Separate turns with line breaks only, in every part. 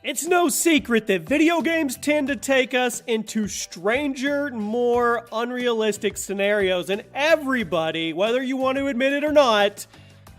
It's no secret that video games tend to take us into stranger, more unrealistic scenarios, and everybody, whether you want to admit it or not,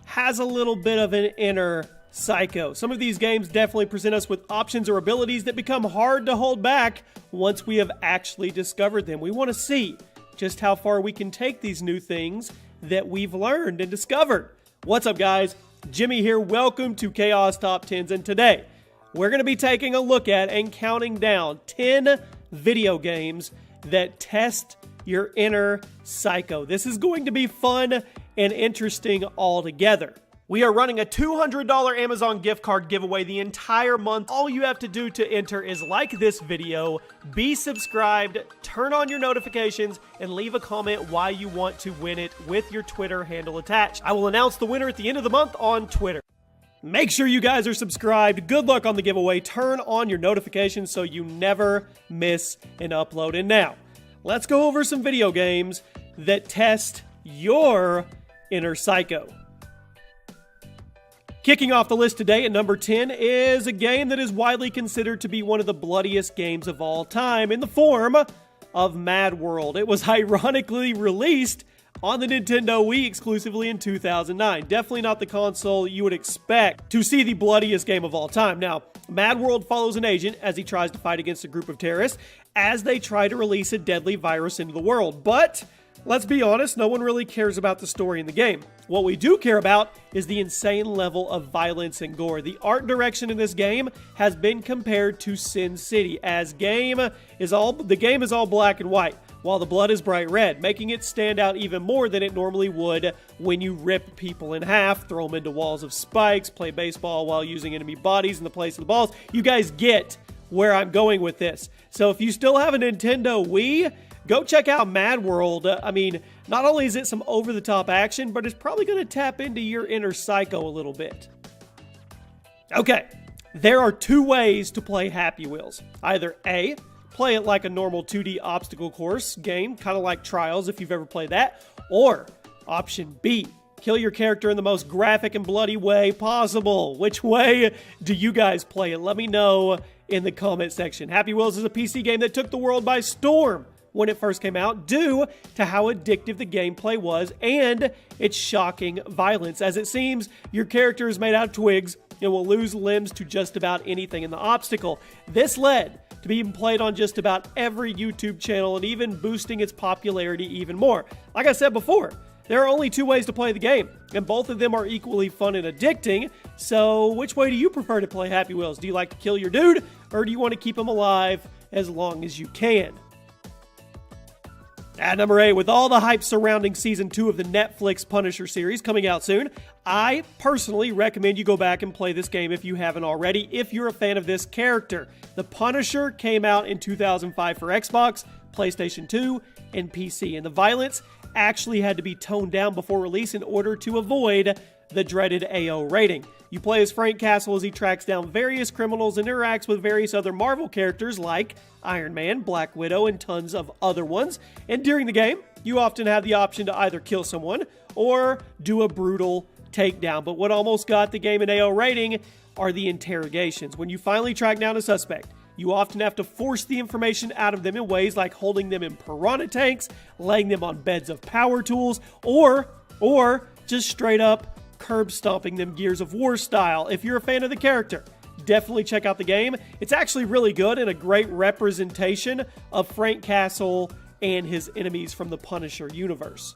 has a little bit of an inner psycho. Some of these games definitely present us with options or abilities that become hard to hold back once we have actually discovered them. We want to see just how far we can take these new things that we've learned and discovered. What's up, guys? Jimmy here. Welcome to Chaos Top 10s, and today we're going to be taking a look at and counting down 10 video games that test your inner psycho. This is going to be fun and interesting altogether. We are running a $200 Amazon gift card giveaway the entire month. All you have to do to enter is like this video, be subscribed, turn on your notifications, and leave a comment why you want to win it with your Twitter handle attached. I will announce the winner at the end of the month on Twitter. Make sure you guys are subscribed. Good luck on the giveaway. Turn on your notifications so you never miss an upload. And now, let's go over some video games that test your inner psycho. Kicking off the list today at number 10 is a game that is widely considered to be one of the bloodiest games of all time in the form of Mad World. It was ironically released on the Nintendo Wii exclusively in 2009. Definitely not the console you would expect to see the bloodiest game of all time. Now, Mad World follows an agent as he tries to fight against a group of terrorists as they try to release a deadly virus into the world. But let's be honest, no one really cares about the story in the game. What we do care about is the insane level of violence and gore. The art direction in this game has been compared to Sin City, as the game is all black and white, while the blood is bright red, making it stand out even more than it normally would when you rip people in half, throw them into walls of spikes, play baseball while using enemy bodies in the place of the balls. You guys get where I'm going with this. So if you still have a Nintendo Wii, go check out Mad World. Not only is it some over-the-top action, but it's probably going to tap into your inner psycho a little bit. Okay, there are two ways to play Happy Wheels. Either A, play it like a normal 2D obstacle course game, kind of like Trials if you've ever played that. Or option B, kill your character in the most graphic and bloody way possible. Which way do you guys play it? Let me know in the comment section. Happy Wheels is a PC game that took the world by storm when it first came out due to how addictive the gameplay was and its shocking violence. As it seems, your character is made out of twigs and will lose limbs to just about anything in the obstacle. This led to being played on just about every YouTube channel and even boosting its popularity even more. Like I said before, there are only two ways to play the game, and both of them are equally fun and addicting. So which way do you prefer to play Happy Wheels? Do you like to kill your dude, or do you want to keep him alive as long as you can? At number 8, with all the hype surrounding Season 2 of the Netflix Punisher series coming out soon, I personally recommend you go back and play this game if you haven't already, if you're a fan of this character. The Punisher came out in 2005 for Xbox, PlayStation 2, and PC, and the violence actually had to be toned down before release in order to avoid the dreaded AO rating. You play as Frank Castle as he tracks down various criminals and interacts with various other Marvel characters like Iron Man, Black Widow, and tons of other ones. And during the game, you often have the option to either kill someone or do a brutal takedown. But what almost got the game an AO rating are the interrogations. When you finally track down a suspect, you often have to force the information out of them in ways like holding them in piranha tanks, laying them on beds of power tools, or just straight up curb stomping them Gears of War style. If you're a fan of the character, definitely check out the game. It's actually really good and a great representation of Frank Castle and his enemies from the Punisher universe.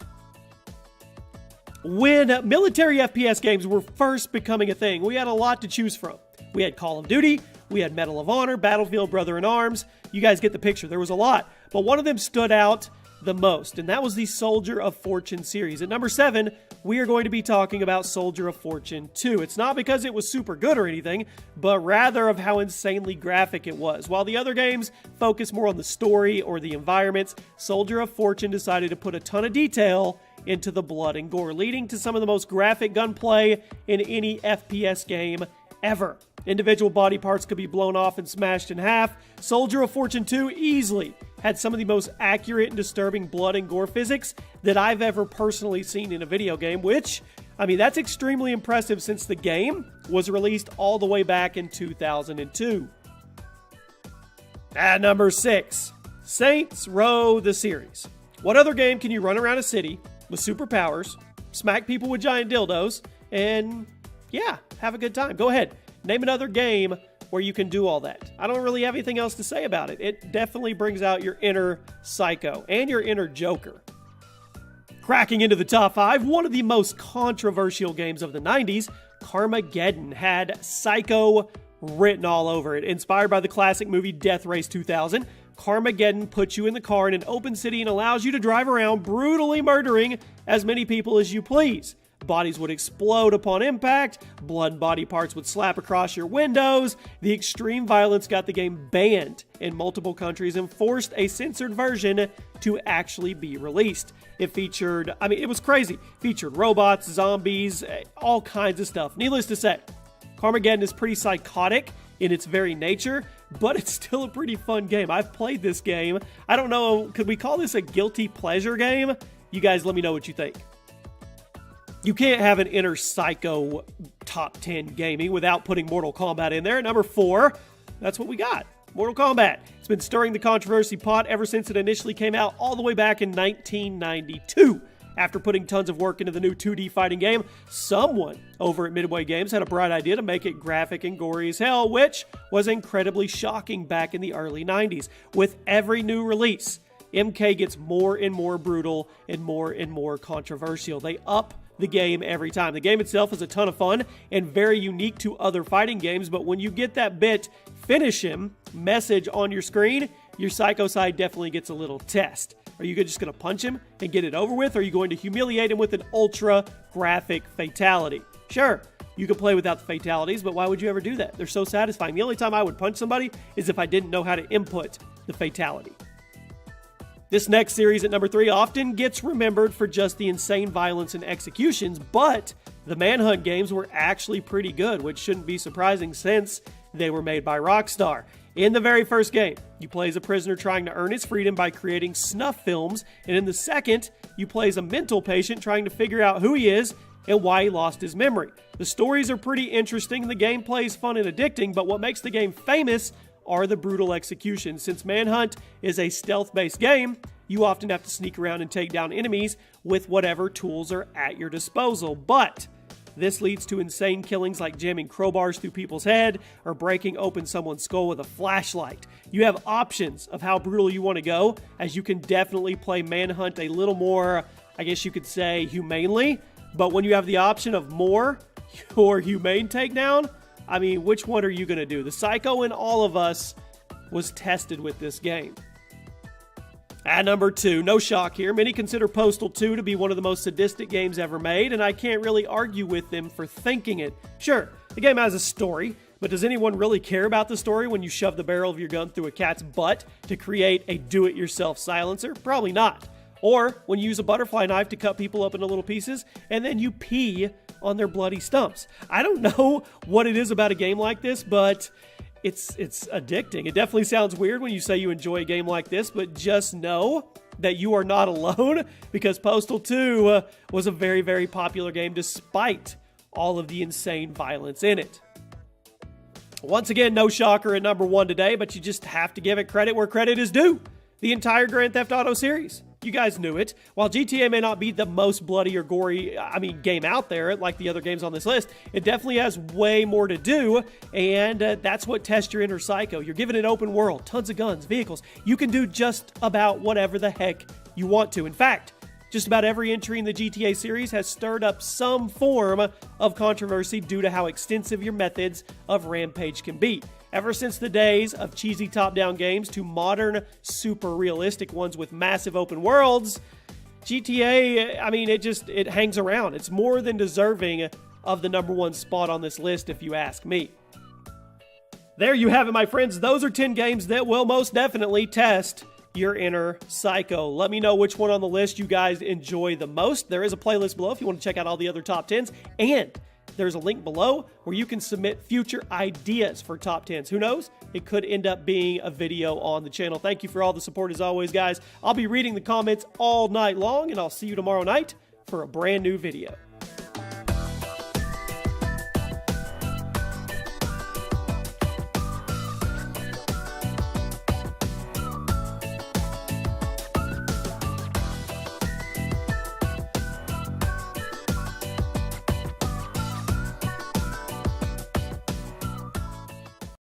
When military FPS games were first becoming a thing, we had a lot to choose from. We had Call of Duty, we had Medal of Honor, Battlefield, Brother-in-Arms. You guys get the picture. There was a lot, but one of them stood out the most, and that was the Soldier of Fortune series. At number 7, we are going to be talking about Soldier of Fortune 2. It's not because it was super good or anything, but rather of how insanely graphic it was. While the other games focus more on the story or the environments, Soldier of Fortune decided to put a ton of detail into the blood and gore, leading to some of the most graphic gunplay in any FPS game ever. Individual body parts could be blown off and smashed in half. Soldier of Fortune 2 easily had some of the most accurate and disturbing blood and gore physics that I've ever personally seen in a video game, which I mean, that's extremely impressive since the game was released all the way back in 2002. At number 6, Saints Row the series. What other game can you run around a city with superpowers, smack people with giant dildos, and yeah, have a good time? Go ahead, name another game where you can do all that. I don't really have anything else to say about it. It definitely brings out your inner psycho and your inner Joker. Cracking into the top 5, one of the most controversial games of the 90s, Carmageddon, had Psycho written all over it. Inspired by the classic movie Death Race 2000, Carmageddon puts you in the car in an open city and allows you to drive around brutally murdering as many people as you please. Bodies would explode upon impact, blood and body parts would slap across your windows. The extreme violence got the game banned in multiple countries and forced a censored version to actually be released. It featured, it was crazy. Featured robots, zombies, all kinds of stuff. Needless to say, Carmageddon is pretty psychotic in its very nature, but it's still a pretty fun game. I've played this game. I don't know, could we call this a guilty pleasure game? You guys let me know what you think. You can't have an inner psycho top 10 gaming without putting Mortal Kombat in there. At number 4, that's what we got. Mortal Kombat. It's been stirring the controversy pot ever since it initially came out all the way back in 1992. After putting tons of work into the new 2D fighting game, someone over at Midway Games had a bright idea to make it graphic and gory as hell, which was incredibly shocking back in the early 90s. With every new release, MK gets more and more brutal and more controversial. They up the game every time. The game itself is a ton of fun and very unique to other fighting games, but when you get that bit "finish him" message on your screen, your psycho side definitely gets a little test. Are you just going to punch him and get it over with, or are you going to humiliate him with an ultra graphic fatality? Sure, you can play without the fatalities, but why would you ever do that? They're so satisfying. The only time I would punch somebody is if I didn't know how to input the fatality. This next series at number 3 often gets remembered for just the insane violence and executions, but the Manhunt games were actually pretty good, which shouldn't be surprising since they were made by Rockstar. In the very first game, you play as a prisoner trying to earn his freedom by creating snuff films, and in the second, you play as a mental patient trying to figure out who he is and why he lost his memory. The stories are pretty interesting, the gameplay is fun and addicting, but what makes the game famous are the brutal executions. Since Manhunt is a stealth-based game, you often have to sneak around and take down enemies with whatever tools are at your disposal. But this leads to insane killings like jamming crowbars through people's head or breaking open someone's skull with a flashlight. You have options of how brutal you want to go, as you can definitely play Manhunt a little more, I guess you could say, humanely. But when you have the option of more or humane takedown, which one are you going to do? The psycho in all of us was tested with this game. At number 2, no shock here, many consider Postal 2 to be one of the most sadistic games ever made, and I can't really argue with them for thinking it. Sure, the game has a story, but does anyone really care about the story when you shove the barrel of your gun through a cat's butt to create a do-it-yourself silencer? Probably not. Or when you use a butterfly knife to cut people up into little pieces, and then you pee on their bloody stumps. I don't know what it is about a game like this, but it's addicting. It definitely sounds weird when you say you enjoy a game like this, but just know that you are not alone, because Postal 2 was a very, very popular game despite all of the insane violence in it. Once again, no shocker at number 1 today, but you just have to give it credit where credit is due. The entire Grand Theft Auto series. You guys knew it. While GTA may not be the most bloody or gory, game out there, like the other games on this list, it definitely has way more to do, and that's what tests your inner psycho. You're given an open world, tons of guns, vehicles. You can do just about whatever the heck you want to. In fact, just about every entry in the GTA series has stirred up some form of controversy due to how extensive your methods of rampage can be. Ever since the days of cheesy top-down games to modern, super realistic ones with massive open worlds, GTA, it hangs around. It's more than deserving of the number 1 spot on this list, if you ask me. There you have it, my friends. Those are 10 games that will most definitely test your inner psycho. Let me know which one on the list you guys enjoy the most. There is a playlist below if you want to check out all the other top 10s, and there's a link below where you can submit future ideas for top 10s. Who knows? It could end up being a video on the channel. Thank you for all the support as always, guys. I'll be reading the comments all night long, and I'll see you tomorrow night for a brand new video.